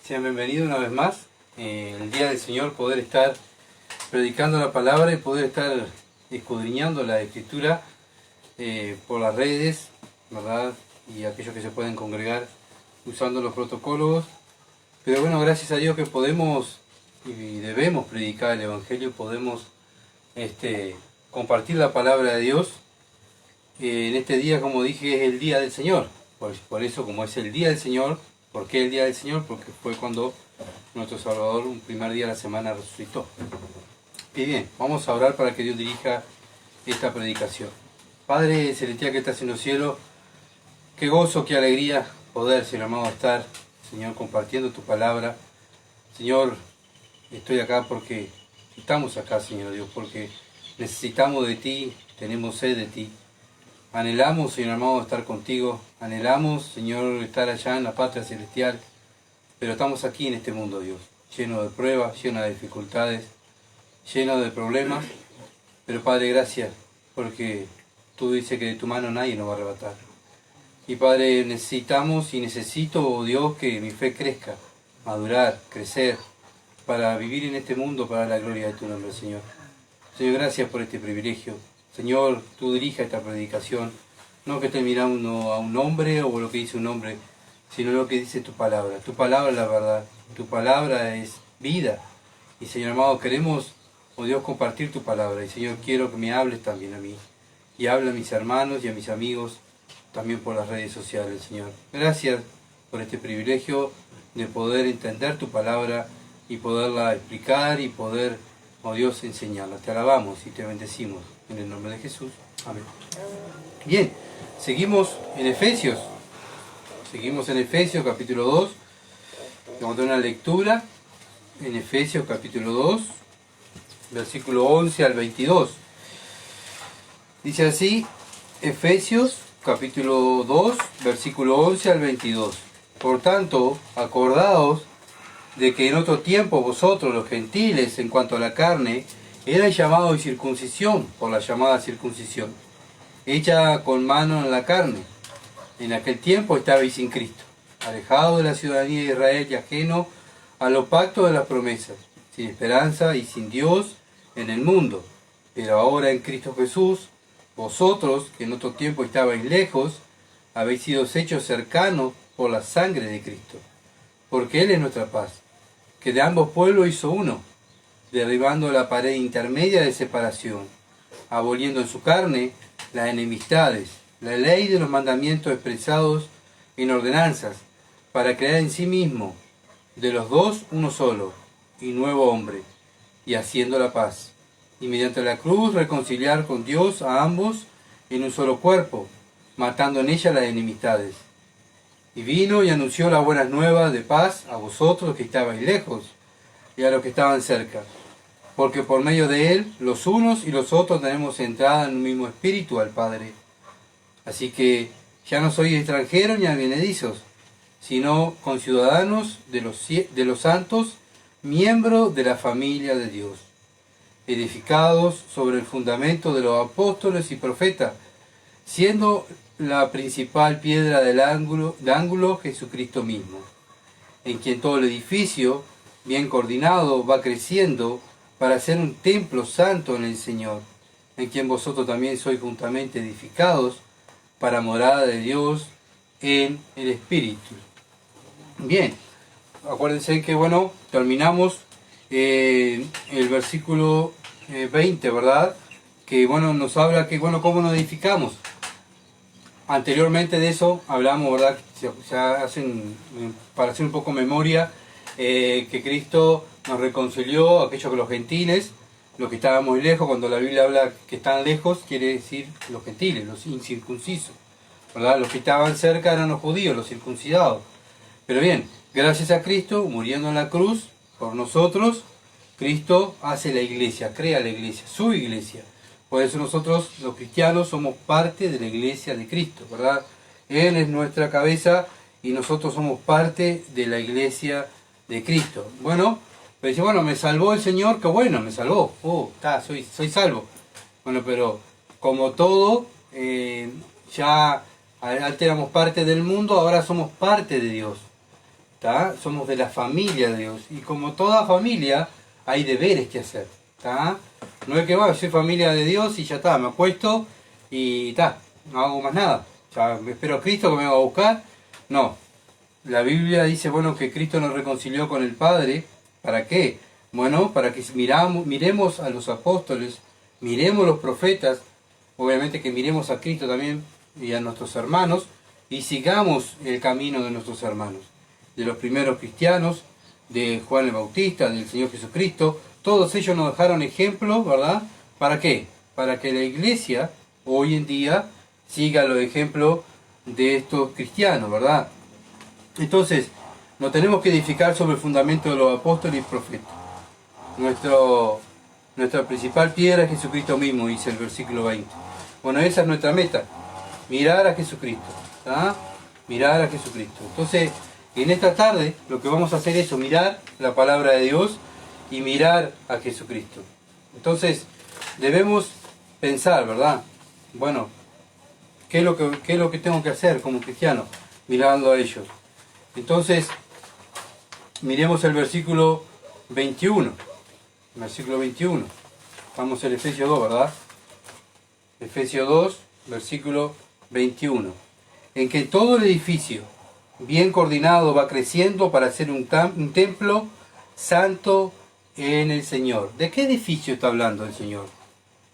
Sean bienvenidos una vez más. El día del Señor, poder estar predicando la palabra y poder estar escudriñando la Escritura por las redes, ¿verdad? Y aquellos que se pueden congregar usando los protocolos. Pero bueno, gracias a Dios que podemos y debemos predicar el Evangelio, podemos compartir la palabra de Dios. En este día, como dije, es el día del Señor. Por eso, como es el día del Señor, ¿por qué el día del Señor? Porque fue cuando nuestro Salvador, un primer día de la semana, resucitó. Y bien, vamos a orar para que Dios dirija esta predicación. Padre celestial que estás en los cielos, qué gozo, qué alegría poder, Señor amado, estar, Señor, compartiendo tu palabra. Señor, estoy acá porque estamos acá, Señor Dios, porque necesitamos de ti, tenemos sed de ti. Anhelamos, Señor amado, estar contigo. Anhelamos, Señor, estar allá en la patria celestial. Pero estamos aquí en este mundo, Dios, lleno de pruebas, lleno de dificultades, lleno de problemas. Pero Padre, gracias, porque tú dices que de tu mano nadie nos va a arrebatar. Y Padre, necesitamos y necesito, oh Dios, que mi fe crezca, madurar, crecer, para vivir en este mundo para la gloria de tu nombre, Señor. Señor, gracias por este privilegio. Señor, tú dirija esta predicación, no que esté mirando a un hombre o lo que dice un hombre, sino lo que dice tu palabra. Tu palabra es la verdad, tu palabra es vida. Y Señor amado, queremos, oh Dios, compartir tu palabra. Y Señor, quiero que me hables también a mí. Y habla a mis hermanos y a mis amigos, también por las redes sociales, Señor. Gracias por este privilegio de poder entender tu palabra y poderla explicar y poder, oh Dios, enseñarla. Te alabamos y te bendecimos. En el nombre de Jesús. Amén. Bien, seguimos en Efesios. Seguimos en Efesios capítulo 2. Vamos a dar una lectura en Efesios capítulo 2, versículo 11 al 22. Dice así, Efesios capítulo 2, versículo 11 al 22. Por tanto, acordaos de que en otro tiempo vosotros, los gentiles, en cuanto a la carne, erais llamados de circuncisión por la llamada circuncisión, hecha con mano en la carne. En aquel tiempo estabais sin Cristo, alejados de la ciudadanía de Israel y ajeno a los pactos de las promesas, sin esperanza y sin Dios en el mundo. Pero ahora en Cristo Jesús, vosotros, que en otro tiempo estabais lejos, habéis sido hechos cercanos por la sangre de Cristo, porque Él es nuestra paz, que de ambos pueblos hizo uno, derribando la pared intermedia de separación, aboliendo en su carne las enemistades, la ley de los mandamientos expresados en ordenanzas, para crear en sí mismo de los dos uno solo y nuevo hombre, y haciendo la paz, y mediante la cruz reconciliar con Dios a ambos en un solo cuerpo, matando en ella las enemistades. Y vino y anunció las buenas nuevas de paz a vosotros que estabais lejos y a los que estaban cerca, porque por medio de él los unos y los otros tenemos entrada en un mismo espíritu al Padre. Así que ya no sois extranjeros ni advenedizos, sino conciudadanos de los santos, miembros de la familia de Dios, edificados sobre el fundamento de los apóstoles y profetas, siendo la principal piedra de ángulo Jesucristo mismo, en quien todo el edificio, bien coordinado, va creciendo para ser un templo santo en el Señor, en quien vosotros también sois juntamente edificados para morada de Dios en el Espíritu. Bien, acuérdense que bueno, terminamos el versículo 20, ¿verdad? Que bueno, nos habla que bueno, cómo nos edificamos. Anteriormente de eso hablamos, ¿verdad? Para hacer un poco memoria, que Cristo nos reconcilió a aquellos que los gentiles, los que estábamos lejos. Cuando la Biblia habla que están lejos, quiere decir los gentiles, los incircuncisos, ¿verdad? Los que estaban cerca eran los judíos, los circuncidados. Pero bien, gracias a Cristo, muriendo en la cruz por nosotros, Cristo hace la iglesia, crea la iglesia, su iglesia. Por eso nosotros, los cristianos, somos parte de la iglesia de Cristo, ¿verdad? Él es nuestra cabeza y nosotros somos parte de la iglesia de Cristo. Bueno, pero dice, bueno, me salvó el Señor, qué bueno, me salvó. Soy salvo. Bueno, pero como todo, ya antes éramos parte del mundo, ahora somos parte de Dios. ¿tá? Somos de la familia de Dios. Y como toda familia, hay deberes que hacer. ¿Tá? No es que soy familia de Dios y ya está, me acuesto y no hago más nada. Ya me espero a Cristo que me va a buscar. No. La Biblia dice, bueno, que Cristo nos reconcilió con el Padre. ¿Para qué? Bueno, para que miremos a los apóstoles, miremos los profetas, obviamente que miremos a Cristo también y a nuestros hermanos, y sigamos el camino de nuestros hermanos, de los primeros cristianos, de Juan el Bautista, del Señor Jesucristo. Todos ellos nos dejaron ejemplo, ¿verdad? ¿Para qué? Para que la iglesia hoy en día siga los ejemplos de estos cristianos, ¿verdad? Entonces, nos tenemos que edificar sobre el fundamento de los apóstoles y profetas. Nuestra principal piedra es Jesucristo mismo, dice el versículo 20. Bueno, esa es nuestra meta, mirar a Jesucristo, ¿tá? Mirar a Jesucristo. Entonces, en esta tarde lo que vamos a hacer es mirar la palabra de Dios y mirar a Jesucristo. Entonces, debemos pensar, ¿verdad? Bueno, ¿qué es lo que tengo que hacer como cristiano? Mirando a ellos. Entonces, miremos el versículo 21. Versículo 21. Vamos al Efesios 2, ¿verdad? Efesios 2, versículo 21. En que todo el edificio, bien coordinado, va creciendo para ser un templo santo en el Señor. ¿De qué edificio está hablando el Señor?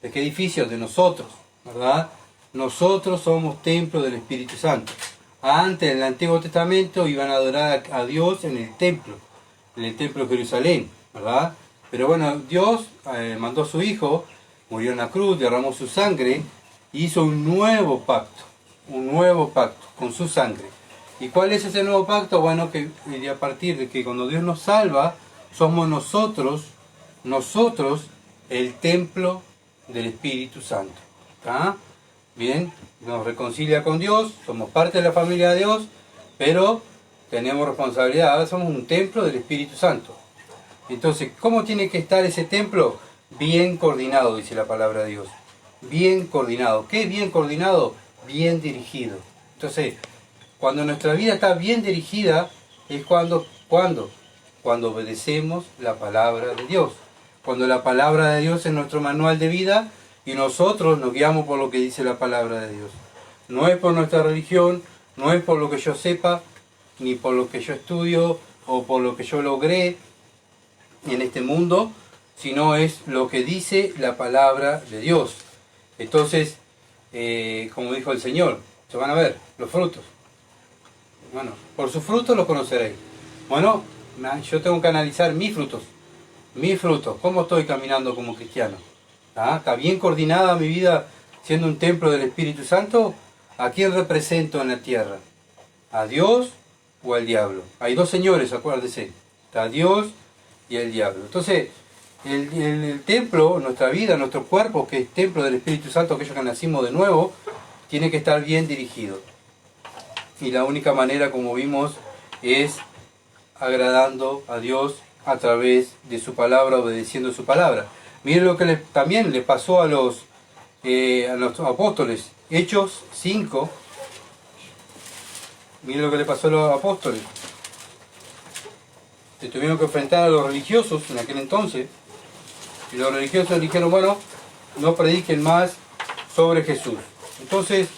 ¿De qué edificio? De nosotros, ¿verdad? Nosotros somos templo del Espíritu Santo. Antes, en el Antiguo Testamento, iban a adorar a Dios en el templo de Jerusalén, ¿verdad? Pero bueno, Dios mandó a su Hijo, murió en la cruz, derramó su sangre, y hizo un nuevo pacto con su sangre. ¿Y cuál es ese nuevo pacto? Bueno, que a partir de que cuando Dios nos salva, somos nosotros el templo del Espíritu Santo. ¿Está? Bien, nos reconcilia con Dios, somos parte de la familia de Dios, pero tenemos responsabilidad, ahora somos un templo del Espíritu Santo. Entonces, ¿cómo tiene que estar ese templo? Bien coordinado, dice la palabra de Dios. Bien coordinado. ¿Qué es bien coordinado? Bien dirigido. Entonces, cuando nuestra vida está bien dirigida, es cuando obedecemos la palabra de Dios. Cuando la palabra de Dios es nuestro manual de vida y nosotros nos guiamos por lo que dice la palabra de Dios. No es por nuestra religión, no es por lo que yo sepa, ni por lo que yo estudio o por lo que yo logré en este mundo, sino es lo que dice la palabra de Dios. Entonces, como dijo el Señor, se van a ver los frutos. Bueno, por sus frutos los conoceréis. Bueno, yo tengo que analizar mis frutos, cómo estoy caminando como cristiano. ¿Está bien coordinada mi vida siendo un templo del Espíritu Santo? ¿A quién represento en la tierra? ¿A Dios o al diablo? Hay dos señores, acuérdense. Está Dios y el diablo. Entonces, el templo, nuestra vida, nuestro cuerpo, que es templo del Espíritu Santo, aquellos que nacimos de nuevo, tiene que estar bien dirigido. Y la única manera, como vimos, es agradando a Dios a través de su palabra, obedeciendo su palabra. Miren lo que también le pasó a los apóstoles. Hechos 5. Miren lo que le pasó a los apóstoles. Se tuvieron que enfrentar a los religiosos en aquel entonces. Y los religiosos dijeron, bueno, no prediquen más sobre Jesús. Entonces,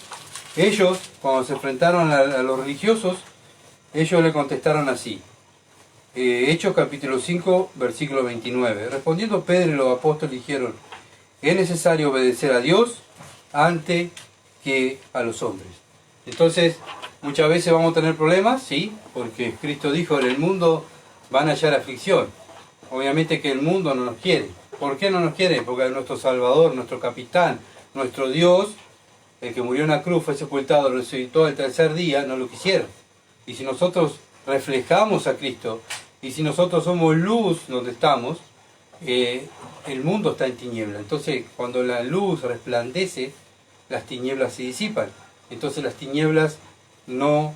ellos, cuando se enfrentaron a los religiosos, ellos le contestaron así. Hechos capítulo 5, versículo 29. Respondiendo Pedro y los apóstoles dijeron, es necesario obedecer a Dios antes que a los hombres. Entonces, muchas veces vamos a tener problemas, sí, porque Cristo dijo, en el mundo van a hallar aflicción. Obviamente que el mundo no nos quiere. ¿Por qué no nos quiere? Porque nuestro Salvador, nuestro capitán, nuestro Dios, el que murió en la cruz, fue sepultado, resucitó el tercer día, no lo quisieron. Y si nosotros reflejamos a Cristo, y si nosotros somos luz donde estamos, el mundo está en tiniebla. Entonces, cuando la luz resplandece, las tinieblas se disipan. Entonces las tinieblas no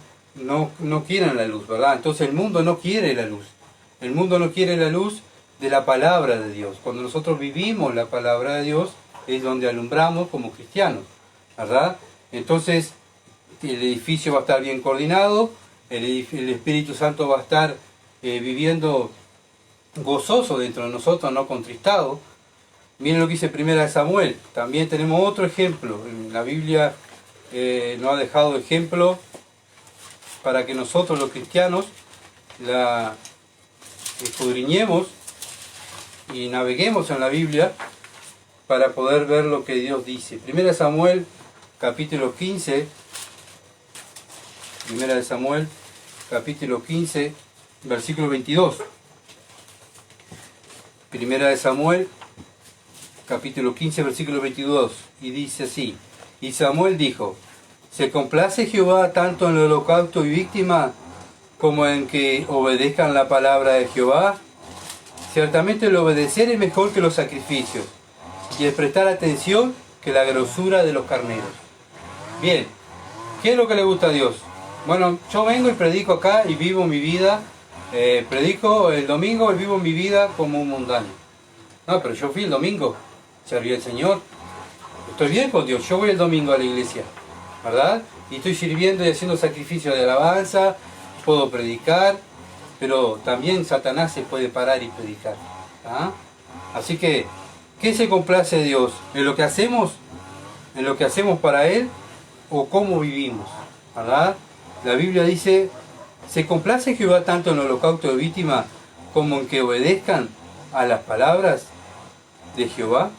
quieren la luz, ¿verdad? Entonces el mundo no quiere la luz. El mundo no quiere la luz de la palabra de Dios. Cuando nosotros vivimos la palabra de Dios, es donde alumbramos como cristianos, ¿verdad? Entonces, el edificio va a estar bien coordinado el Espíritu Santo va a estar viviendo gozoso dentro de nosotros, no contristado. Miren lo que dice 1 Samuel. También tenemos otro ejemplo. La Biblia nos ha dejado ejemplo para que nosotros los cristianos la escudriñemos y naveguemos en la Biblia para poder ver lo que Dios dice. 1 Samuel capítulo 15. 1 Samuel capítulo 15 versículo 22. 1 Samuel capítulo 15 versículo 22, y dice así: y Samuel dijo: ¿se complace Jehová tanto en el holocausto y víctima como en que obedezcan la palabra de Jehová? Ciertamente el obedecer es mejor que los sacrificios, y el prestar atención que la grosura de los carneros. Bien, ¿qué es lo que le gusta a Dios? Bueno, yo vengo y predico acá y vivo mi vida, predico el domingo y vivo mi vida como un mundano. No, pero yo fui el domingo, serví al Señor, estoy bien con Dios, yo voy el domingo a la iglesia, ¿verdad? Y estoy sirviendo y haciendo sacrificio de alabanza, puedo predicar, pero también Satanás se puede parar y predicar. ¿Ah? Así que, ¿qué se complace Dios? ¿En lo que hacemos? ¿En lo que hacemos para Él? ¿O cómo vivimos? ¿Verdad? La Biblia dice: ¿se complace Jehová tanto en el holocausto de víctima como en que obedezcan a las palabras de Jehová?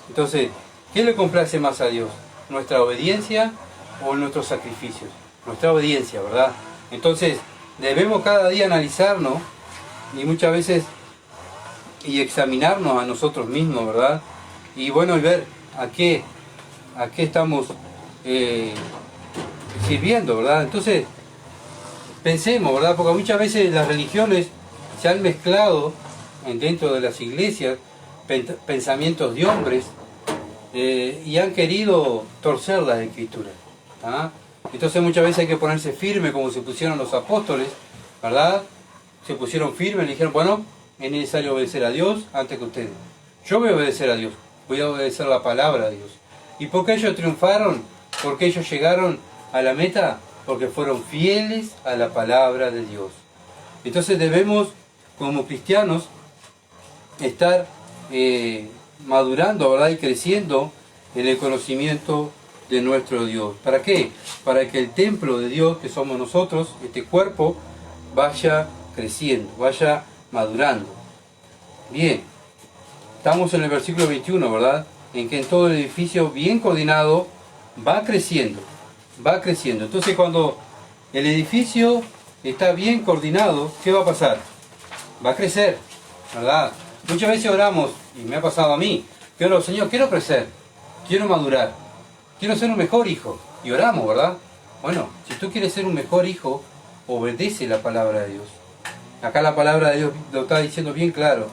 Entonces, ¿qué le complace más a Dios? ¿Nuestra obediencia o nuestros sacrificios? Nuestra obediencia, ¿verdad? Entonces, debemos cada día analizarnos y muchas veces y examinarnos a nosotros mismos, ¿verdad? Y bueno, y ver a qué estamos sirviendo, ¿verdad? Entonces, pensemos, ¿verdad? Porque muchas veces las religiones se han mezclado dentro de las iglesias, pensamientos de hombres, y han querido torcer las escrituras. ¿Ah? Entonces muchas veces hay que ponerse firme, como se pusieron los apóstoles, ¿verdad? Se pusieron firmes y dijeron: bueno, es necesario obedecer a Dios antes que ustedes. Yo voy a obedecer a Dios, voy a obedecer la palabra de Dios. ¿Y por qué ellos triunfaron? ¿Por qué ellos llegaron a la meta? Porque fueron fieles a la palabra de Dios. Entonces debemos, como cristianos, estar madurando, ¿verdad? Y creciendo en el conocimiento de nuestro Dios. ¿Para qué? Para que el templo de Dios, que somos nosotros, este cuerpo, vaya creciendo, vaya madurando. Bien, estamos en el versículo 21, ¿verdad? En que en todo el edificio bien coordinado va creciendo, va creciendo. Entonces, cuando el edificio está bien coordinado, ¿qué va a pasar? Va a crecer, ¿verdad? Muchas veces oramos, y me ha pasado a mí, que oro: Señor, quiero crecer, quiero madurar, quiero ser un mejor hijo. Y oramos, ¿verdad? Bueno, si tú quieres ser un mejor hijo, obedece la palabra de Dios. Acá la palabra de Dios lo está diciendo bien claro,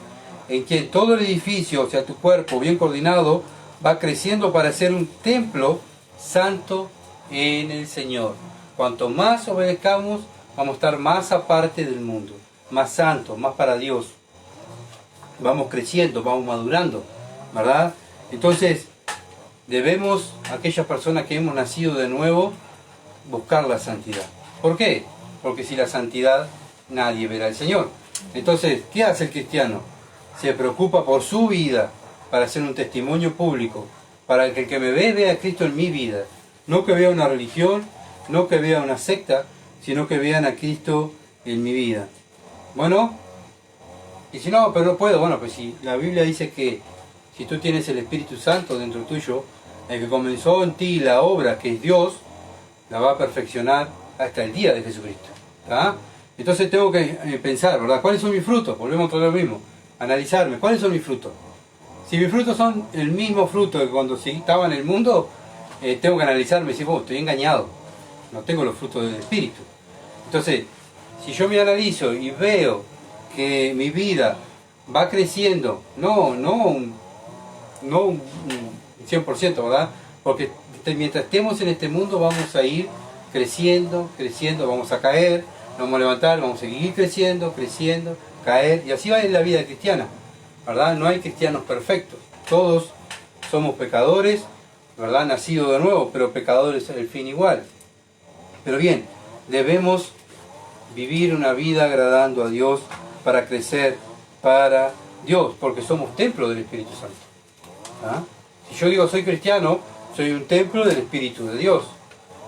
en que todo el edificio, o sea, tu cuerpo bien coordinado, va creciendo para ser un templo santo en el Señor. Cuanto más obedezcamos, vamos a estar más aparte del mundo, más santos, más para Dios. Vamos creciendo, vamos madurando, ¿verdad? Entonces, debemos, aquellas personas que hemos nacido de nuevo, buscar la santidad. ¿Por qué? Porque sin la santidad nadie verá al Señor. Entonces, ¿qué hace el cristiano? Se preocupa por su vida para hacer un testimonio público, para que el que me ve vea a Cristo en mi vida. No que vea una religión, no que vea una secta, sino que vean a Cristo en mi vida. Bueno, y si no, pero no puedo, bueno, pues si la Biblia dice que si tú tienes el Espíritu Santo dentro tuyo, el que comenzó en ti la obra, que es Dios, la va a perfeccionar hasta el día de Jesucristo. ¿Tá? Entonces tengo que pensar, ¿verdad? ¿Cuáles son mis frutos? Volvemos a lo mismo. Analizarme, ¿cuáles son mis frutos? Si mis frutos son el mismo fruto que cuando estaba en el mundo, tengo que analizarme y decir: estoy engañado, no tengo los frutos del Espíritu. Entonces, si yo me analizo y veo que mi vida va creciendo, no un 100%, ¿verdad? Porque mientras estemos en este mundo vamos a ir creciendo, vamos a caer, nos vamos a levantar, vamos a seguir creciendo, caer, y así va en la vida cristiana, ¿verdad? No hay cristianos perfectos, todos somos pecadores, ¿verdad? Nacidos de nuevo, pero pecadores al fin igual. Pero bien, debemos vivir una vida agradando a Dios, para crecer para Dios, porque somos templo del Espíritu Santo. ¿Ah? Si yo digo soy cristiano, soy un templo del Espíritu de Dios.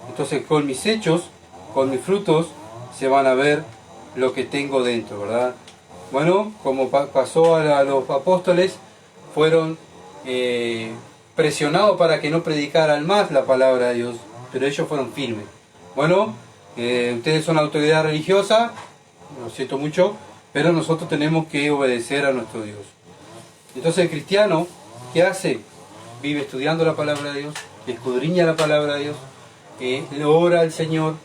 Entonces con mis hechos, con mis frutos, se van a ver lo que tengo dentro, ¿verdad? Bueno, como pasó a los apóstoles, fueron presionados para que no predicaran más la palabra de Dios, pero ellos fueron firmes. Bueno, ustedes son autoridad religiosa, lo siento mucho, pero nosotros tenemos que obedecer a nuestro Dios. Entonces el cristiano, ¿qué hace? Vive estudiando la palabra de Dios, escudriña la palabra de Dios, le ora al Señor,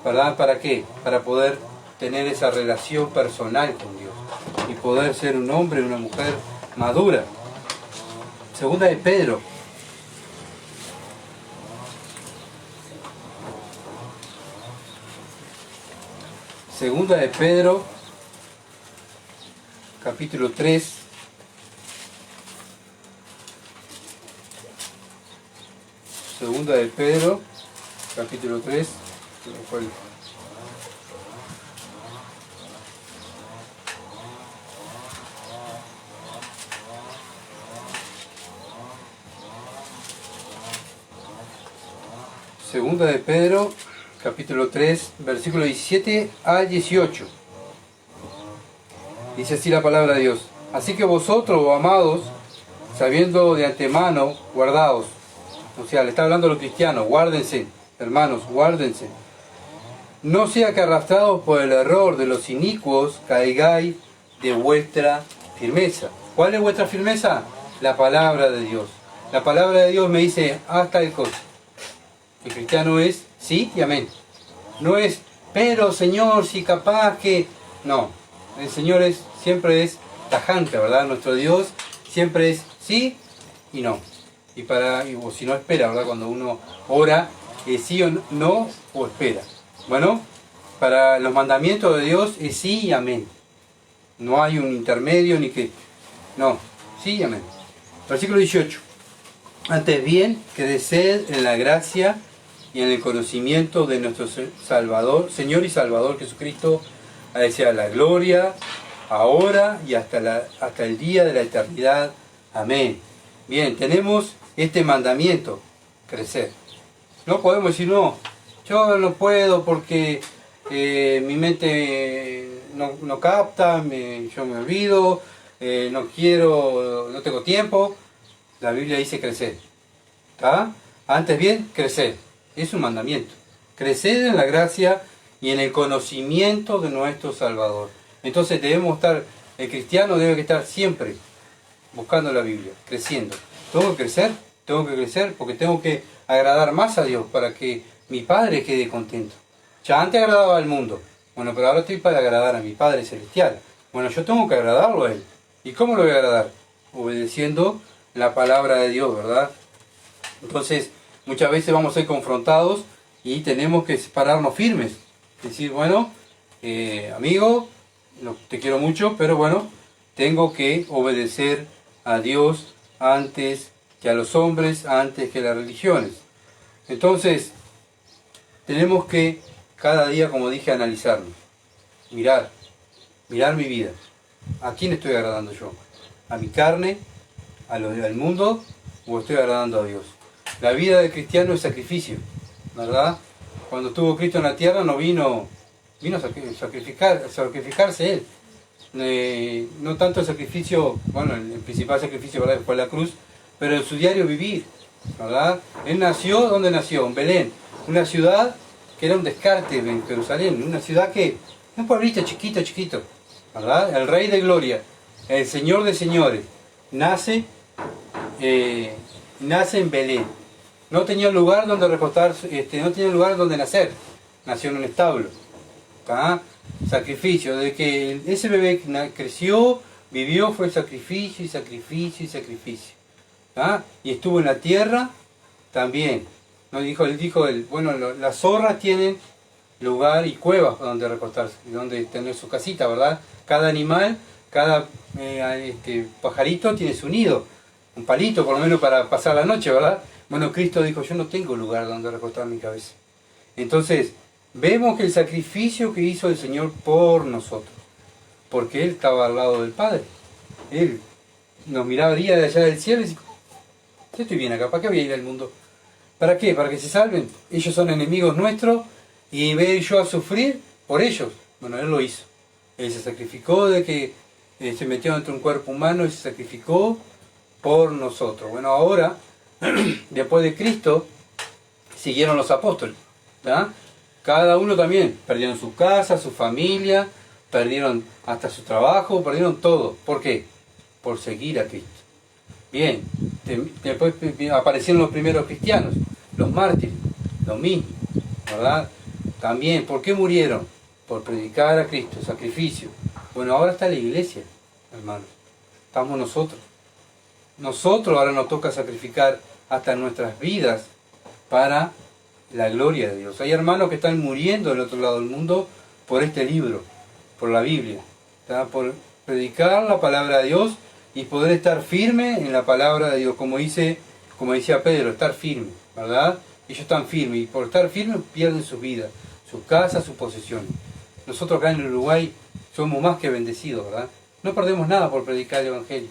¿verdad? ¿Para qué? Para poder tener esa relación personal con Dios y poder ser un hombre, una mujer madura. Segunda de Pedro. Segunda de Pedro, capítulo 3. Segunda de Pedro, capítulo 3. Segunda de Pedro, capítulo 3, versículo 17 al 18. Dice así la palabra de Dios. Así que vosotros, amados, sabiendo de antemano, guardaos. O sea, le está hablando a los cristianos, guárdense, hermanos, guárdense. No sea que arrastrados por el error de los inicuos, caigáis de vuestra firmeza. ¿Cuál es vuestra firmeza? La palabra de Dios. La palabra de Dios me dice, hasta el cosa. El cristiano es sí y amén. No es, pero Señor, si capaz que... No, el Señor siempre es tajante, ¿verdad? Nuestro Dios siempre es sí y no. O si no espera, ¿verdad? Cuando uno ora, es sí o no, o espera. Bueno, para los mandamientos de Dios es sí y amén. No hay un intermedio ni que... No, sí y amén. Versículo 18. Antes bien, creced en la gracia y en el conocimiento de nuestro Salvador, Señor y Salvador Jesucristo, a Él sea la gloria, ahora y hasta el día de la eternidad. Amén. Bien, tenemos este mandamiento, crecer. No podemos decir, no, yo no puedo porque mi mente no capta, yo me olvido, no quiero, no tengo tiempo. La Biblia dice crecer. ¿Está? Antes bien, crecer. Es un mandamiento. Crecer en la gracia y en el conocimiento de nuestro Salvador. Entonces debemos estar, el cristiano debe estar siempre buscando la Biblia, creciendo. Tengo que crecer porque tengo que agradar más a Dios para que mi Padre quede contento. Ya antes agradaba al mundo. Bueno, pero ahora estoy para agradar a mi Padre Celestial. Bueno, yo tengo que agradarlo a Él. ¿Y cómo lo voy a agradar? Obedeciendo la palabra de Dios, ¿verdad? Entonces, muchas veces vamos a ser confrontados y tenemos que pararnos firmes. Decir, bueno, amigo, te quiero mucho, pero bueno, tengo que obedecer a Dios antes que a los hombres, antes que a las religiones. Entonces, tenemos que cada día, como dije, analizarnos, mirar mi vida. ¿A quién estoy agradando yo? ¿A mi carne? ¿Al mundo? ¿O estoy agradando a Dios? La vida del cristiano es sacrificio, ¿verdad? Cuando estuvo Cristo en la tierra no vino a sacrificarse Él. No tanto el sacrificio, bueno, el principal sacrificio, ¿verdad?, fue la cruz, pero en su diario vivir, ¿verdad? Él nació, ¿dónde nació? En Belén, una ciudad que era un descarte en Jerusalén, una ciudad que, un pueblito chiquito, ¿verdad? El Rey de Gloria, el Señor de Señores, nace en Belén. No tenía lugar donde recostarse, no tenía lugar donde nacer. Nació en un establo. ¿Tá? Sacrificio. Desde que ese bebé creció, vivió, fue sacrificio y sacrificio. ¿Tá? Y estuvo en la tierra también. ¿No? Él dijo, bueno, las zorras tienen lugar y cuevas donde recostarse, donde tener su casita, ¿verdad? Cada animal, cada pajarito tiene su nido. Un palito por lo menos para pasar la noche, ¿verdad? Bueno, Cristo dijo, yo no tengo lugar donde recostar mi cabeza. Entonces, vemos que el sacrificio que hizo el Señor por nosotros, porque Él estaba al lado del Padre. Él nos miraba día de allá del cielo y decía, yo estoy bien acá, ¿para qué voy a ir al mundo? ¿Para qué? ¿Para que se salven? Ellos son enemigos nuestros y ve yo a sufrir por ellos. Bueno, Él lo hizo. Él se sacrificó de que se metió dentro de un cuerpo humano y se sacrificó por nosotros. Bueno, ahora, después de Cristo, siguieron los apóstoles. ¿Verdad? Cada uno también. Perdieron su casa, su familia, perdieron hasta su trabajo, perdieron todo. ¿Por qué? Por seguir a Cristo. Bien, después aparecieron los primeros cristianos, los mártires, lo mismo, ¿verdad? También, ¿por qué murieron? Por predicar a Cristo, sacrificio. Bueno, ahora está la iglesia, hermanos. Estamos nosotros. Nosotros ahora nos toca sacrificar hasta nuestras vidas para la gloria de Dios. Hay hermanos que están muriendo del otro lado del mundo por este libro, por la Biblia, ¿verdad? Por predicar la palabra de Dios y poder estar firme en la palabra de Dios, como decía Pedro, estar firme, ¿verdad? Ellos están firmes y por estar firmes pierden sus vidas, sus casas, sus posesiones. Nosotros acá en Uruguay somos más que bendecidos, ¿verdad? No perdemos nada por predicar el Evangelio.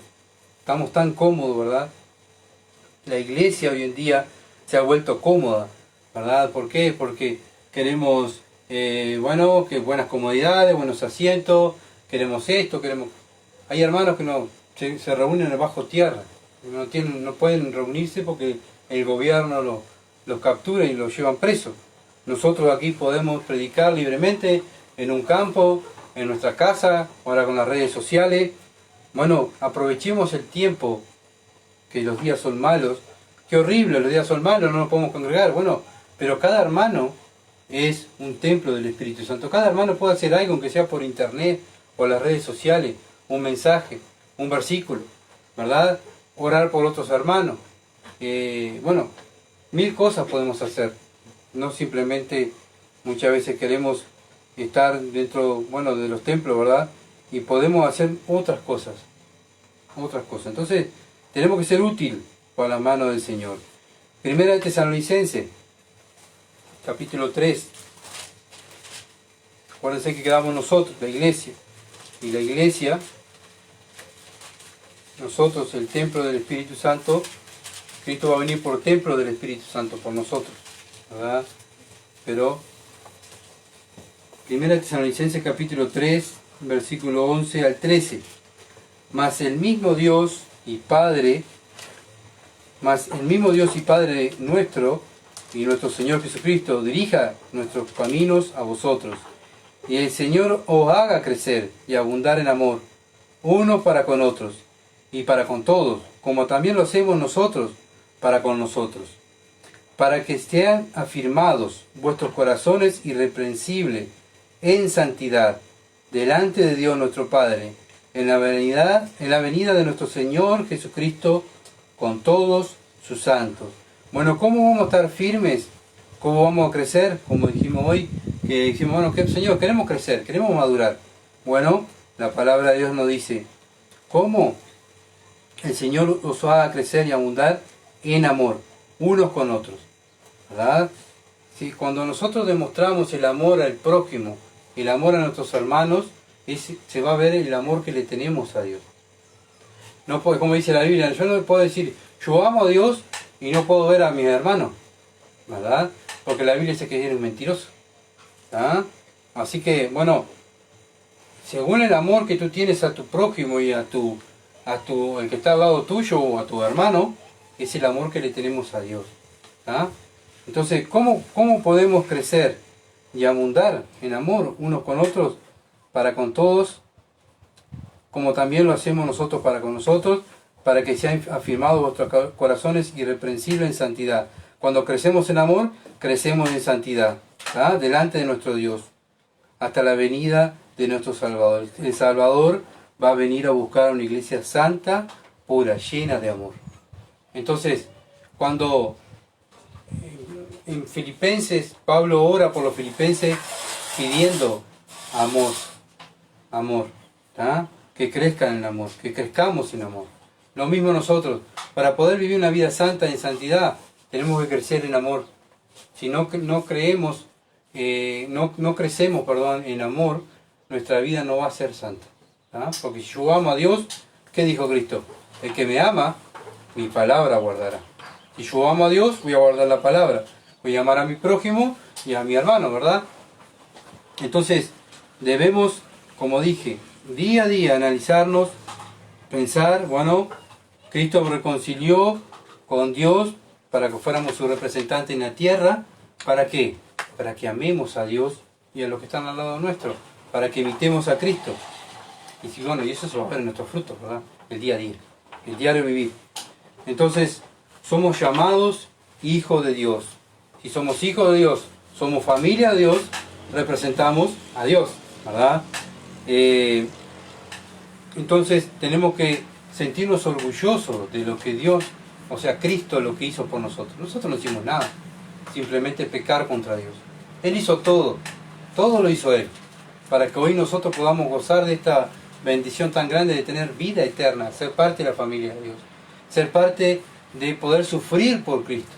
Estamos tan cómodos, ¿verdad? La iglesia hoy en día se ha vuelto cómoda, ¿verdad? ¿Por qué? Porque queremos, que buenas comodidades, buenos asientos, queremos esto, queremos... Hay hermanos que no se reúnen bajo tierra, no pueden reunirse porque el gobierno los captura y los llevan presos. Nosotros aquí podemos predicar libremente en un campo, en nuestra casa, ahora con las redes sociales. Bueno, aprovechemos el tiempo, que los días son malos. Qué horrible, los días son malos, no nos podemos congregar. Bueno, pero cada hermano es un templo del Espíritu Santo. Cada hermano puede hacer algo, aunque sea por internet o las redes sociales, un mensaje, un versículo, ¿verdad? Orar por otros hermanos. Mil cosas podemos hacer. No simplemente muchas veces queremos estar dentro, de los templos, ¿verdad? Y podemos hacer otras cosas. Entonces, tenemos que ser útil para la mano del Señor. Primera de Tesalonicenses, capítulo 3. Acuérdense que quedamos nosotros, la iglesia. Y la iglesia, nosotros, el templo del Espíritu Santo, Cristo va a venir por templo del Espíritu Santo, por nosotros, ¿verdad? Pero, Primera de Tesalonicenses capítulo 3, versículo 11 al 13. Mas el mismo Dios y Padre nuestro y nuestro Señor Jesucristo dirija nuestros caminos a vosotros. Y el Señor os haga crecer y abundar en amor, unos para con otros y para con todos, como también lo hacemos nosotros para con nosotros, para que estén afirmados vuestros corazones irreprensibles en santidad, delante de Dios nuestro Padre, en la venida de nuestro Señor Jesucristo con todos sus santos. Bueno, ¿cómo vamos a estar firmes? ¿Cómo vamos a crecer? Como dijimos hoy, que dijimos, Señor, queremos crecer, queremos madurar. Bueno, la palabra de Dios nos dice, ¿cómo? El Señor os haga crecer y abundar en amor, unos con otros, ¿verdad? Sí, cuando nosotros demostramos el amor al prójimo, el amor a nuestros hermanos, se va a ver el amor que le tenemos a Dios. No puede, como dice la Biblia, yo no puedo decir, yo amo a Dios y no puedo ver a mis hermanos, ¿verdad? Porque la Biblia dice que eres mentiroso. ¿Ah? Así que, según el amor que tú tienes a tu prójimo y el que está al lado tuyo o a tu hermano, es el amor que le tenemos a Dios. ¿Ah? Entonces, ¿cómo podemos crecer y abundar en amor unos con otros, para con todos, como también lo hacemos nosotros para con nosotros, para que sean afirmados vuestros corazones irreprensibles en santidad? Cuando crecemos en amor, crecemos en santidad, ¿ah? Delante de nuestro Dios, hasta la venida de nuestro Salvador. El Salvador va a venir a buscar una iglesia santa, pura, llena de amor. Entonces, cuando en Filipenses, Pablo ora por los filipenses pidiendo amor, ¿ah? Que crezcan en amor, que crezcamos en amor. Lo mismo nosotros, para poder vivir una vida santa en santidad, tenemos que crecer en amor. Si no creemos no crecemos, perdón, en amor, nuestra vida no va a ser santa. ¿Ah? Porque si yo amo a Dios, ¿qué dijo Cristo? El que me ama, mi palabra guardará. Si yo amo a Dios, voy a guardar la palabra. Voy a amar a mi prójimo y a mi hermano, ¿verdad? Entonces, debemos, como dije, día a día analizarnos, pensar, bueno, Cristo me reconcilió con Dios para que fuéramos su representante en la tierra. ¿Para qué? Para que amemos a Dios y a los que están al lado nuestro, para que imitemos a Cristo. Y si, bueno, y eso se va a ver en nuestros frutos, ¿verdad? El día a día, el diario vivir. Entonces, somos llamados hijos de Dios. Si somos hijos de Dios, somos familia de Dios, representamos a Dios, ¿verdad? Entonces, tenemos que sentirnos orgullosos de lo que Dios, o sea, Cristo, lo que hizo por nosotros. Nosotros no hicimos nada, simplemente pecar contra Dios. Él hizo todo lo hizo Él, para que hoy nosotros podamos gozar de esta bendición tan grande de tener vida eterna, ser parte de la familia de Dios, ser parte de poder sufrir por Cristo.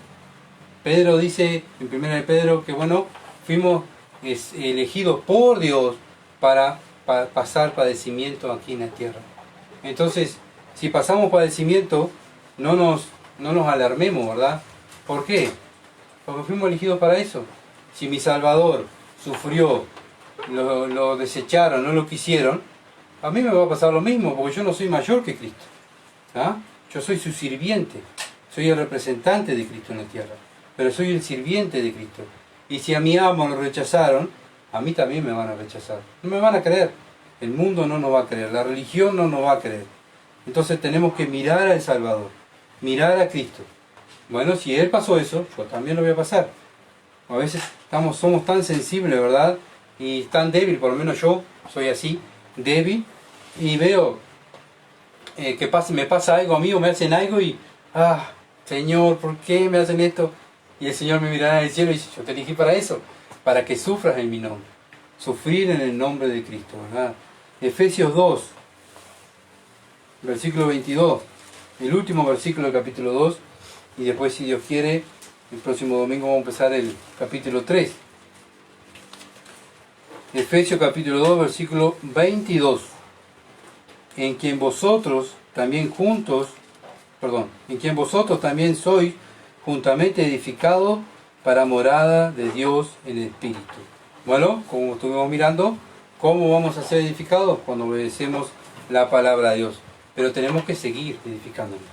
Pedro dice en 1 de Pedro que bueno, fuimos elegidos por Dios para pasar padecimiento aquí en la tierra. Entonces, si pasamos padecimiento, no nos alarmemos, ¿verdad? ¿Por qué? Porque fuimos elegidos para eso. Si mi Salvador sufrió, lo desecharon, no lo quisieron, a mí me va a pasar lo mismo, porque yo no soy mayor que Cristo. ¿Ah? Yo soy su sirviente, soy el representante de Cristo en la tierra, pero soy el sirviente de Cristo. Y si a mi amo lo rechazaron, a mí también me van a rechazar. No me van a creer. El mundo no nos va a creer, la religión no nos va a creer. Entonces tenemos que mirar al Salvador, mirar a Cristo. Bueno, si Él pasó eso, yo también lo voy a pasar. A veces somos tan sensibles, ¿verdad? Y tan débil, por lo menos yo soy así, débil, y veo que me pasa algo a mí o me hacen algo y, Señor, ¿por qué me hacen esto? Y el Señor me mirará en el cielo y dice, yo te elegí para eso, para que sufras en mi nombre. Sufrir en el nombre de Cristo, ¿verdad? Efesios 2, versículo 22, el último versículo del capítulo 2, y después, si Dios quiere, el próximo domingo vamos a empezar el capítulo 3. Efesios capítulo 2, versículo 22. En quien vosotros también sois juntamente edificados para morada de Dios en el Espíritu. Bueno, como estuvimos mirando, ¿cómo vamos a ser edificados? Cuando obedecemos la palabra de Dios. Pero tenemos que seguir edificándonos,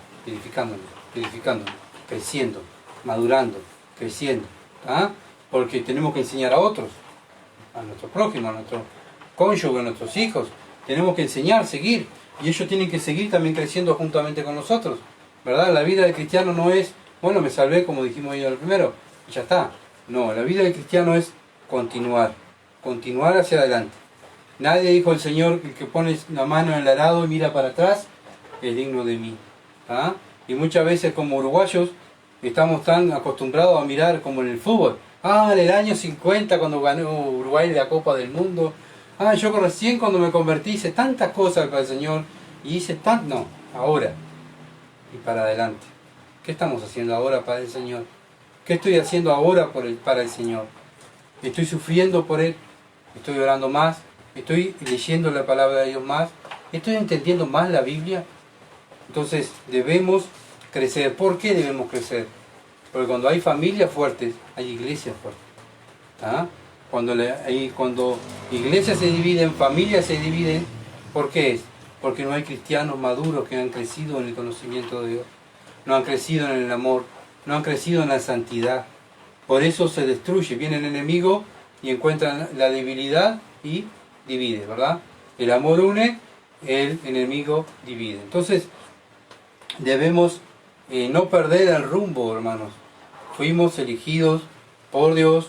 creciendo, madurando, creciendo. Porque tenemos que enseñar a otros, a nuestro prójimo, a nuestro cónyuge, a nuestros hijos. Tenemos que enseñar, seguir. Y ellos tienen que seguir también creciendo juntamente con nosotros. ¿Verdad? La vida del cristiano no es, bueno, me salvé como dijimos ahí al primero, y ya está. No, la vida del cristiano es continuar hacia adelante. Nadie dijo el Señor, el que pone la mano en el arado y mira para atrás, es digno de mí. Y muchas veces como uruguayos estamos tan acostumbrados a mirar como en el fútbol. En el año 50 cuando ganó Uruguay la Copa del Mundo. Yo recién cuando me convertí hice tantas cosas para el Señor y hice no, ahora y para adelante. ¿Qué estamos haciendo ahora para el Señor? ¿Qué estoy haciendo ahora para el Señor? ¿Estoy sufriendo por Él? ¿Estoy orando más? ¿Estoy leyendo la palabra de Dios más? ¿Estoy entendiendo más la Biblia? Entonces debemos crecer. ¿Por qué debemos crecer? Porque cuando hay familias fuertes, hay iglesias fuertes. Cuando iglesias se dividen, familias se dividen, ¿por qué es? Porque no hay cristianos maduros que han crecido en el conocimiento de Dios, no han crecido en el amor, no han crecido en la santidad. Por eso se destruye, viene el enemigo y encuentra la debilidad y divide, ¿verdad? El amor une, el enemigo divide. Entonces, debemos no perder el rumbo, hermanos. Fuimos elegidos por Dios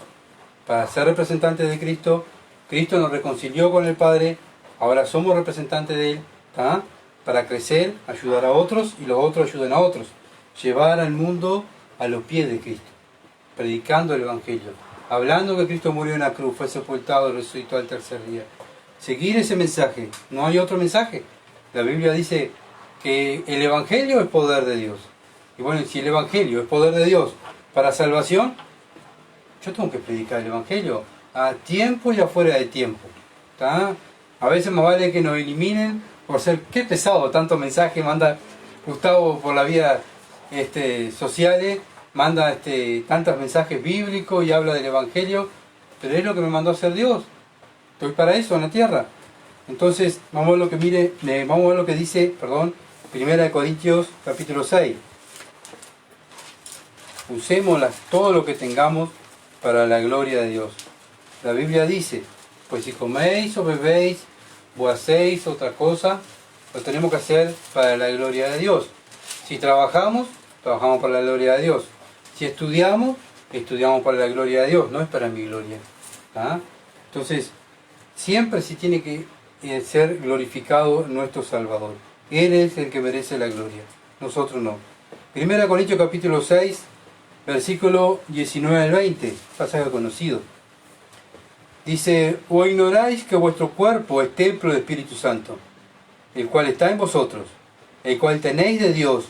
para ser representantes de Cristo. Cristo nos reconcilió con el Padre, ahora somos representantes de Él, para crecer, ayudar a otros y los otros ayuden a otros. Llevar al mundo a los pies de Cristo, predicando el Evangelio, hablando que Cristo murió en la cruz, fue sepultado y resucitó al tercer día. Seguir ese mensaje, no hay otro mensaje. La Biblia dice que el Evangelio es poder de Dios. Y bueno, si el Evangelio es poder de Dios para salvación, yo tengo que predicar el Evangelio a tiempo y afuera de tiempo. ¿Tá? A veces más vale que nos eliminen por ser, qué pesado, tanto mensaje manda Gustavo por la vía sociales, manda tantos mensajes bíblicos y habla del Evangelio, pero es lo que me mandó a hacer Dios. Estoy para eso en la tierra. Entonces, vamos a ver lo que vamos a ver lo que dice, Primera de Corintios capítulo 6. Usemos todo lo que tengamos para la gloria de Dios. La Biblia dice, pues si coméis o bebéis o hacéis otra cosa, lo tenemos que hacer para la gloria de Dios. Si trabajamos, trabajamos para la gloria de Dios. Si estudiamos, estudiamos para la gloria de Dios, no es para mi gloria. ¿Ah? Entonces, siempre se tiene que ser glorificado nuestro Salvador. Él es el que merece la gloria, nosotros no. 1 Corintios capítulo 6, versículo 19 al 20, pasaje conocido. Dice, ¿o ignoráis que vuestro cuerpo es templo del Espíritu Santo, el cual está en vosotros, el cual tenéis de Dios,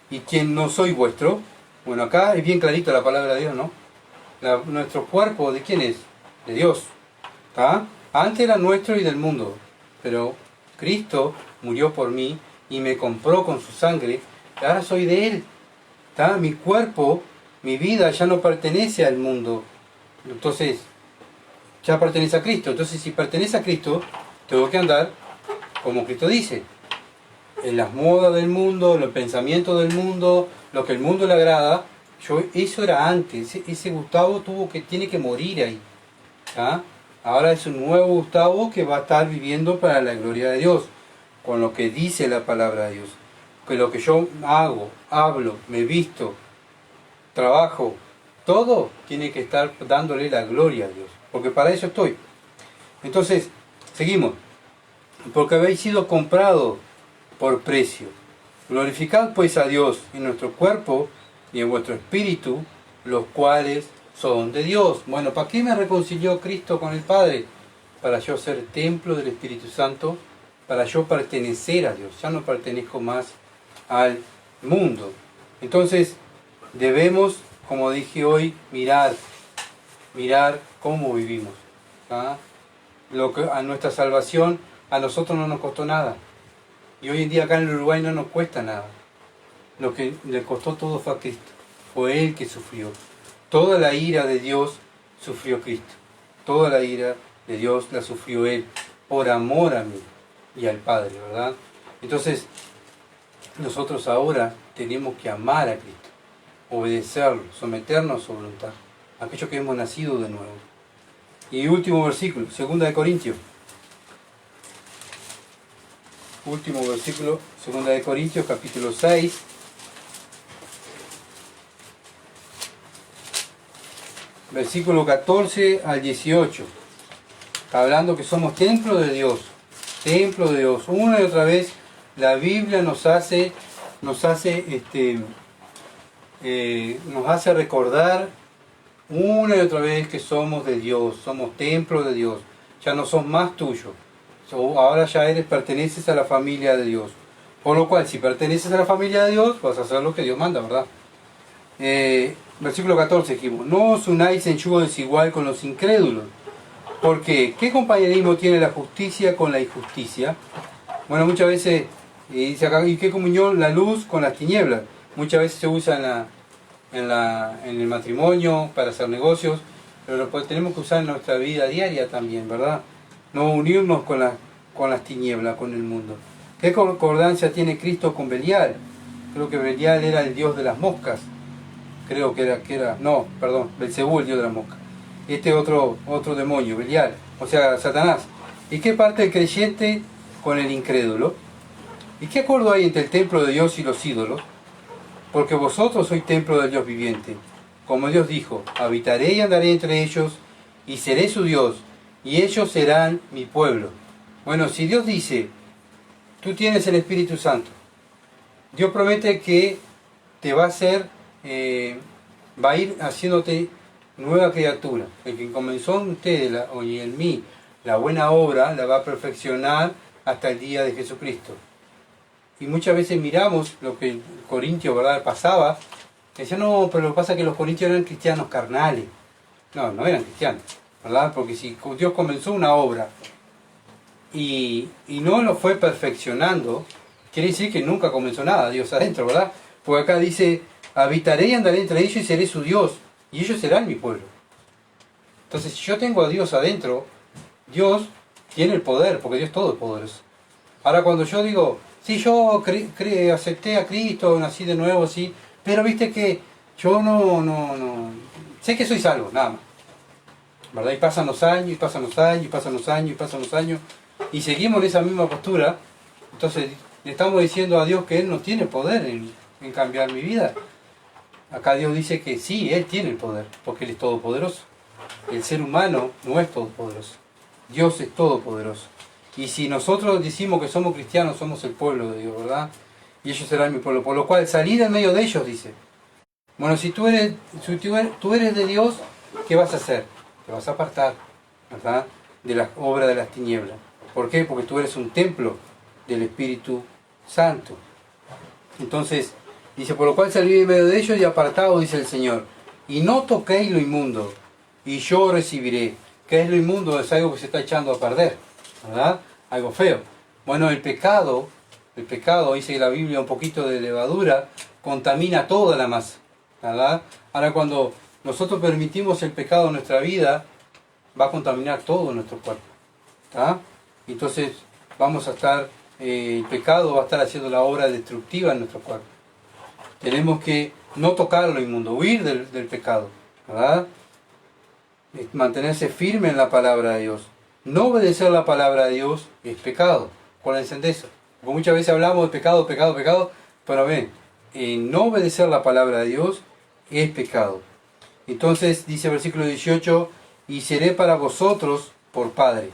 y quien no soy vuestro? Bueno, acá es bien clarito la palabra de Dios, ¿no? Nuestro cuerpo, ¿de quién es? De Dios. ¿Tá? Antes era nuestro y del mundo, pero Cristo murió por mí y me compró con su sangre, y ahora soy de Él. ¿Tá? Mi cuerpo, mi vida ya no pertenece al mundo, entonces ya pertenece a Cristo. Entonces, si pertenece a Cristo, tengo que andar como Cristo dice, en las modas del mundo, en los pensamientos del mundo, lo que el mundo le agrada. Eso era antes, ese Gustavo tiene que morir ahí. ¿Ah? Ahora es un nuevo Gustavo que va a estar viviendo para la gloria de Dios, con lo que dice la palabra de Dios. Que lo que yo hago, hablo, me visto, trabajo, todo tiene que estar dándole la gloria a Dios, porque para eso estoy. Entonces, seguimos. Porque habéis sido comprados por precio. Glorificad pues a Dios en nuestro cuerpo y en vuestro espíritu, los cuales son de Dios. Bueno, ¿para qué me reconcilió Cristo con el Padre? Para yo ser templo del Espíritu Santo, para yo pertenecer a Dios. Ya no pertenezco más al mundo. Entonces, debemos, como dije hoy, mirar cómo vivimos. ¿Ah? A nuestra salvación a nosotros no nos costó nada. Y hoy en día acá en el Uruguay no nos cuesta nada. Lo que le costó todo fue a Cristo. Fue Él que sufrió. Toda la ira de Dios sufrió Cristo. Toda la ira de Dios la sufrió Él por amor a mí y al Padre, ¿verdad? Entonces, nosotros ahora tenemos que amar a Cristo, obedecerlo, someternos a su voluntad, aquellos que hemos nacido de nuevo. Y último versículo, 2 de Corintios. Último versículo, 2 de Corintios, capítulo 6. Versículo 14 al 18. Está hablando que somos templo de Dios. Templo de Dios. Una y otra vez la Biblia nos hace recordar una y otra vez que somos de Dios, somos templo de Dios. Ya no sos más tuyo. Ahora ya perteneces a la familia de Dios. Por lo cual, si perteneces a la familia de Dios, vas a hacer lo que Dios manda, ¿verdad? Versículo 14 dijimos, no os unáis en yugo desigual con los incrédulos. Porque, ¿qué compañerismo tiene la justicia con la injusticia? Bueno, muchas veces, dice acá, ¿y qué comunión la luz con las tinieblas? Muchas veces se usa en el matrimonio para hacer negocios, pero lo tenemos que usar en nuestra vida diaria también, ¿verdad? No unirnos con las tinieblas, con el mundo. ¿Qué concordancia tiene Cristo con Belial? Creo que Belial era el dios de las moscas. Belcebú, el dios de las moscas. Otro demonio, Belial, o sea, Satanás. ¿Y qué parte el creyente con el incrédulo? ¿Y qué acuerdo hay entre el templo de Dios y los ídolos? Porque vosotros sois templo del Dios viviente. Como Dios dijo, habitaré y andaré entre ellos, y seré su Dios, y ellos serán mi pueblo. Bueno, si Dios dice, tú tienes el Espíritu Santo, Dios promete que te va a hacer, va a ir haciéndote nueva criatura. El que comenzó en ustedes y en mí la buena obra, la va a perfeccionar hasta el día de Jesucristo. Y muchas veces miramos lo que en Corintio, ¿verdad?, pasaba. Decían, no, pero lo que pasa es que los corintios eran cristianos carnales. No, no eran cristianos. ¿verdad? Porque si Dios comenzó una obra y no lo fue perfeccionando, quiere decir que nunca comenzó nada, Dios adentro, ¿verdad? Porque acá dice, habitaré y andaré entre ellos y seré su Dios, y ellos serán mi pueblo. Entonces, si yo tengo a Dios adentro, Dios tiene el poder, porque Dios todo es poderoso. Ahora, cuando yo digo, sí, yo acepté a Cristo, nací de nuevo, sí, pero viste que yo no, sé que soy salvo, nada más, ¿verdad? Y pasan los años, y pasan los años, y pasan los años, y pasan los años, y seguimos en esa misma postura. Entonces, le estamos diciendo a Dios que Él no tiene poder en cambiar mi vida. Acá Dios dice que sí, Él tiene el poder, porque Él es todopoderoso. El ser humano no es todopoderoso. Dios es todopoderoso. Y si nosotros decimos que somos cristianos, somos el pueblo de Dios, ¿verdad? Y ellos serán mi pueblo. Por lo cual, salir en medio de ellos, dice. Bueno, si tú eres de Dios, ¿qué vas a hacer? Te vas a apartar, ¿verdad? De las obras de las tinieblas. ¿Por qué? Porque tú eres un templo del Espíritu Santo. Entonces, dice, por lo cual salí en medio de ellos y apartado, dice el Señor. Y no toquéis lo inmundo, y yo recibiré. ¿Qué es lo inmundo? Es algo que se está echando a perder, ¿verdad? Algo feo. Bueno, el pecado, dice la Biblia, un poquito de levadura, contamina toda la masa, ¿verdad? Ahora, cuando nosotros permitimos el pecado en nuestra vida, va a contaminar todo nuestro cuerpo, ¿está? Entonces, vamos a estar, el pecado va a estar haciendo la obra destructiva en nuestro cuerpo. Tenemos que no tocar lo inmundo, huir del pecado, ¿verdad? Mantenerse firme en la palabra de Dios. No obedecer la palabra de Dios es pecado. Acuérdense de eso. Porque muchas veces hablamos de pecado, pero ven, no obedecer la palabra de Dios es pecado. Entonces dice el versículo 18, y seré para vosotros por Padre.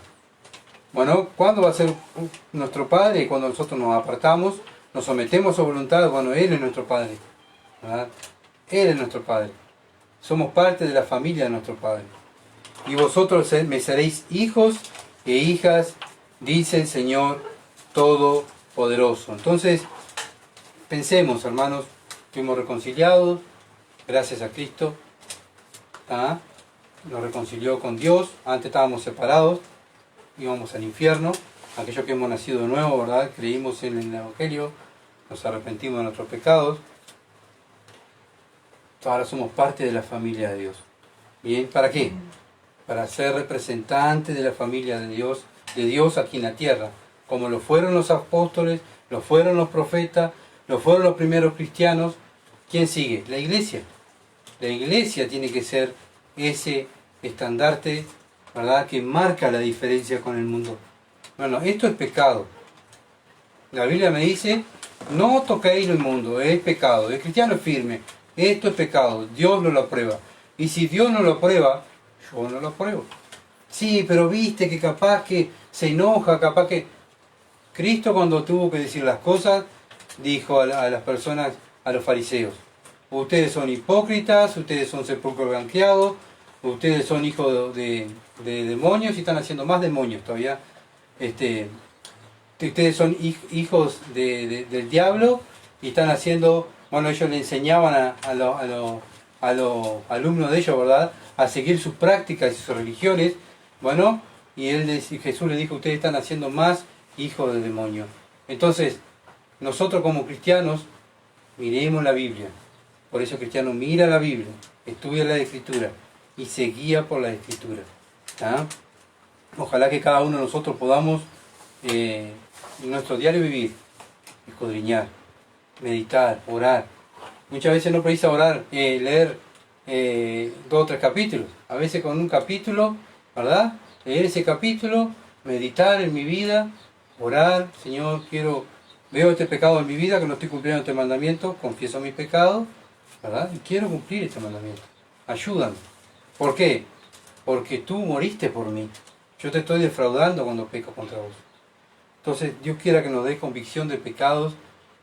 Bueno, ¿cuándo va a ser nuestro Padre? Cuando nosotros nos apartamos, nos sometemos a su voluntad. Bueno, Él es nuestro Padre, ¿verdad? Él es nuestro Padre. Somos parte de la familia de nuestro Padre. Y vosotros me seréis hijos e hijas, dice el Señor Todopoderoso. Entonces, pensemos, hermanos, fuimos reconciliados, gracias a Cristo. ¿Ah? Nos reconcilió con Dios. Antes estábamos separados, íbamos al infierno. Aquellos que hemos nacido de nuevo, ¿verdad? Creímos en el Evangelio, nos arrepentimos de nuestros pecados. Ahora somos parte de la familia de Dios. ¿Bien? ¿Para qué? Para ser representantes de la familia de Dios aquí en la tierra, como lo fueron los apóstoles, lo fueron los profetas, lo fueron los primeros cristianos. ¿Quién sigue? La iglesia. La iglesia tiene que ser ese estandarte, ¿verdad?, que marca la diferencia con el mundo. Bueno, esto es pecado. La Biblia me dice, no toquéis lo inmundo, es pecado. El cristiano es firme, esto es pecado, Dios no lo aprueba. Y si Dios no lo aprueba, yo no lo apruebo. Sí, pero viste que capaz que se enoja, capaz que... Cristo, cuando tuvo que decir las cosas, dijo a las personas, a los fariseos, ustedes son hipócritas, ustedes son sepulcros blanqueados, ustedes son hijos de demonios y están haciendo más demonios todavía. Ustedes son hijos del diablo y están haciendo... Bueno, ellos le enseñaban a los alumnos de ellos, ¿verdad?, a seguir sus prácticas y sus religiones. Bueno, y Jesús les dijo, ustedes están haciendo más hijos de demonios. Entonces, nosotros como cristianos, miremos la Biblia. Por eso el cristiano mira la Biblia, estudia la Escritura y se guía por la Escritura. ¿Ah? Ojalá que cada uno de nosotros podamos, en nuestro diario vivir, escudriñar, meditar, orar. Muchas veces no precisa orar, leer 2 o 3 capítulos. A veces con un capítulo, ¿verdad?, leer ese capítulo, meditar en mi vida, orar, Señor, veo este pecado en mi vida, que no estoy cumpliendo este mandamiento, confieso mis pecados, ¿verdad?, y quiero cumplir este mandamiento. Ayúdame. ¿Por qué? Porque tú moriste por mí. Yo te estoy defraudando cuando peco contra vos. Entonces, Dios quiera que nos dé convicción de pecados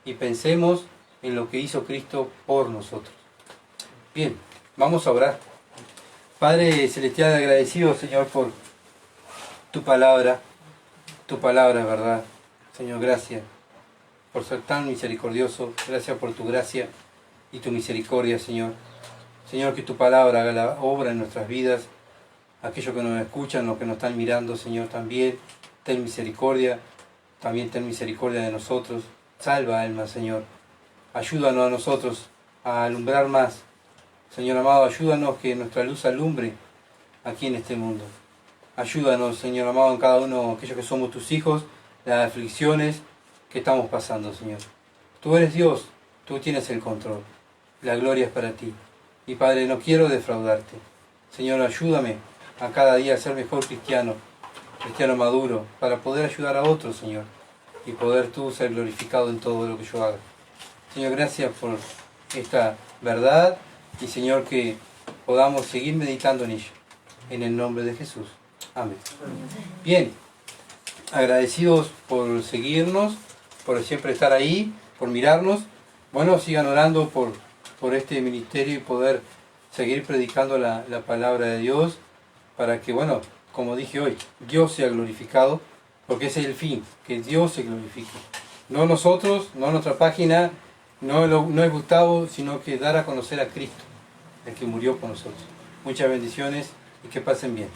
y pensemos en lo que hizo Cristo por nosotros. Bien, vamos a orar. Padre Celestial, agradecido, Señor, por tu palabra. Tu palabra es verdad. Señor, gracias por ser tan misericordioso. Gracias por tu gracia y tu misericordia, Señor. Señor, que tu palabra haga la obra en nuestras vidas. aquellos que nos escuchan, los que nos están mirando, Señor, también. Ten misericordia, también ten misericordia de nosotros. Salva almas, Señor. Ayúdanos a nosotros a alumbrar más. Señor amado, ayúdanos que nuestra luz alumbre aquí en este mundo. Ayúdanos, Señor amado, en cada uno, aquellos que somos tus hijos, las aflicciones que estamos pasando, Señor. Tú eres Dios, tú tienes el control. La gloria es para ti. Y Padre, no quiero defraudarte. Señor, ayúdame a cada día a ser mejor cristiano, cristiano maduro, para poder ayudar a otros, Señor, y poder tú ser glorificado en todo lo que yo haga. Señor, gracias por esta verdad y, Señor, que podamos seguir meditando en ella. En el nombre de Jesús. Amén. Bien, agradecidos por seguirnos, por siempre estar ahí, por mirarnos. Bueno, sigan orando por este ministerio y poder seguir predicando la palabra de Dios para que, bueno, como dije hoy, Dios sea glorificado, porque ese es el fin, que Dios se glorifique. No nosotros, no nuestra página, no es Gustavo, sino que dar a conocer a Cristo, el que murió por nosotros. Muchas bendiciones y que pasen bien.